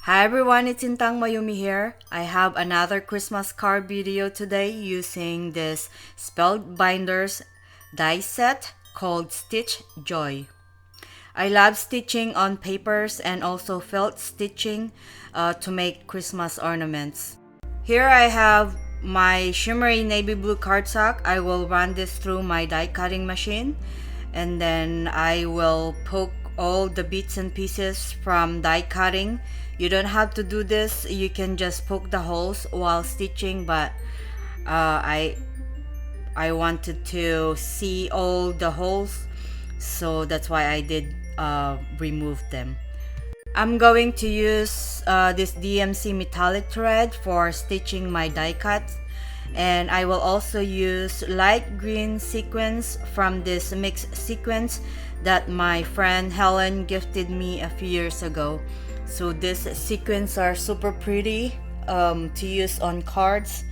Hi everyone, it's Sintang Mayumi here. I have another Christmas card video today using this Spellbinders die set called Stitch Joy. I love stitching on papers and also felt stitching to make Christmas ornaments. Here I have my shimmery navy blue cardstock. I will run this through my die cutting machine and then I will poke all the bits and pieces from die cutting. You don't have to do this, you can just poke the holes while stitching, but I wanted to see all the holes, so that's why I did remove them. I'm going to use this DMC Metallic Thread for stitching my die cuts, and I will also use light green sequins from this mixed sequence that my friend Helen gifted me a few years ago. So these sequins are super pretty to use on cards.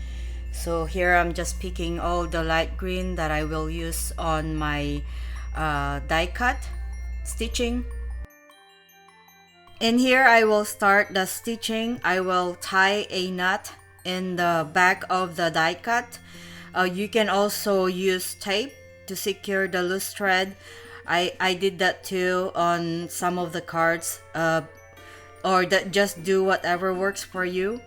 So here I'm just picking all the light green that I will use on my die cut stitching. In here I will start the stitching. I will tie a knot in the back of the die cut. You can also use tape to secure the loose thread. I did that too on some of the cards, or that just do whatever works for you.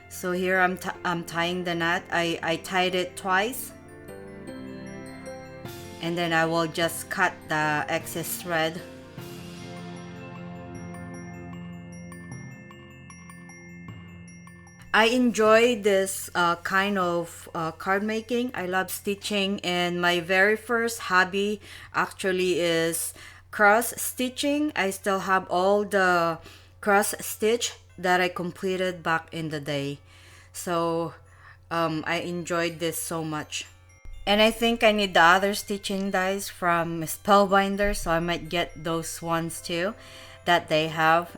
So here I'm tying the knot. I tied it twice, and then I will just cut the excess thread. I enjoy this kind of card making. I love stitching, and my very first hobby actually is cross stitching. I still have all the cross stitch that I completed back in the day. So I enjoyed this so much. And I think I need the other stitching dies from Spellbinders, so I might get those ones too that they have.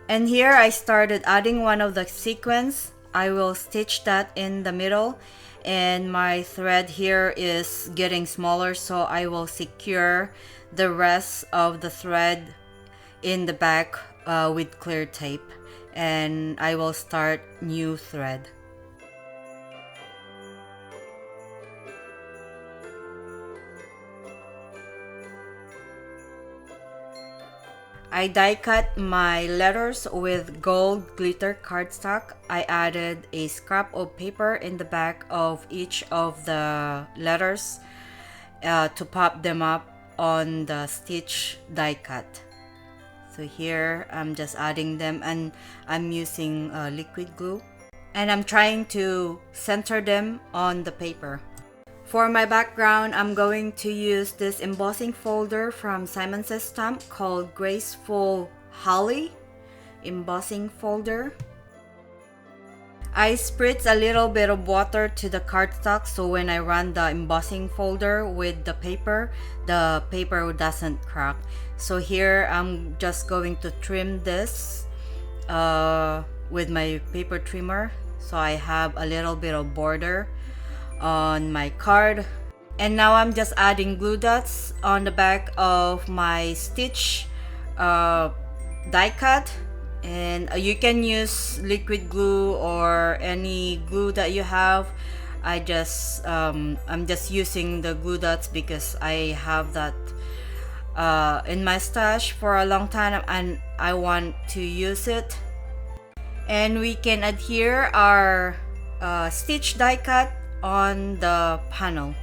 And here I started adding one of the sequins. I will stitch that in the middle, and my thread here is getting smaller, so I will secure the rest of the thread in the back with clear tape, and I will start new thread. I die cut my letters with gold glitter cardstock. I added a scrap of paper in the back of each of the letters to pop them up on the stitch die cut. So here I'm just adding them, and I'm using liquid glue, and I'm trying to center them on the paper. For my background, I'm going to use this embossing folder from Simon Says Stamp called Graceful Holly embossing folder. I spritz a little bit of water to the cardstock, so when I run the embossing folder with the paper doesn't crack. So here I'm just going to trim this with my paper trimmer, so I have a little bit of border on my card. And now I'm just adding glue dots on the back of my stitch die cut, and you can use liquid glue or any glue that you have. I'm just using the glue dots because I have that in my stash for a long time and I want to use it. And we can adhere our stitch die cut on the panel,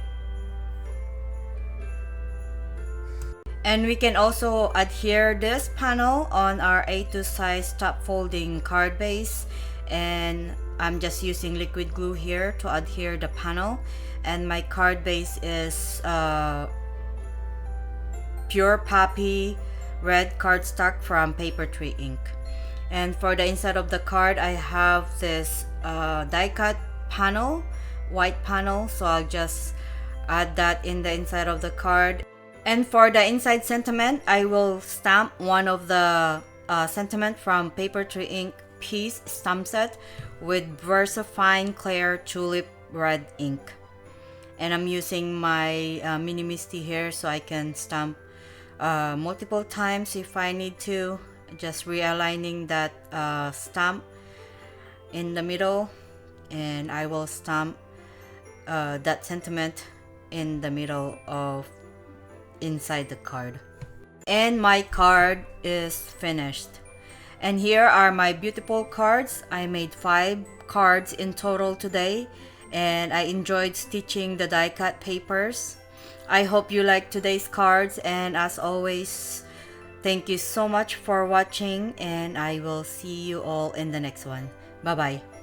and we can also adhere this panel on our A2 size top folding card base, and I'm just using liquid glue here to adhere the panel. And my card base is pure poppy red cardstock from Paper Tree Ink. And for the inside of the card, I have this die cut panel, white panel, so I'll just add that in the inside of the card. And for the inside sentiment, I will stamp one of the sentiment from Paper Tree Ink piece stamp set with VersaFine Clear Tulip Red ink. And I'm using my mini Misty here so I can stamp multiple times if I need to. just realigning that stamp in the middle, and I will stamp that sentiment in the middle of inside the card. And my card is finished. And here are my beautiful cards. I made 5 cards in total today, and I enjoyed stitching the die cut papers. I hope you liked today's cards, and as always, thank you so much for watching, and I will see you all in the next one. Bye bye.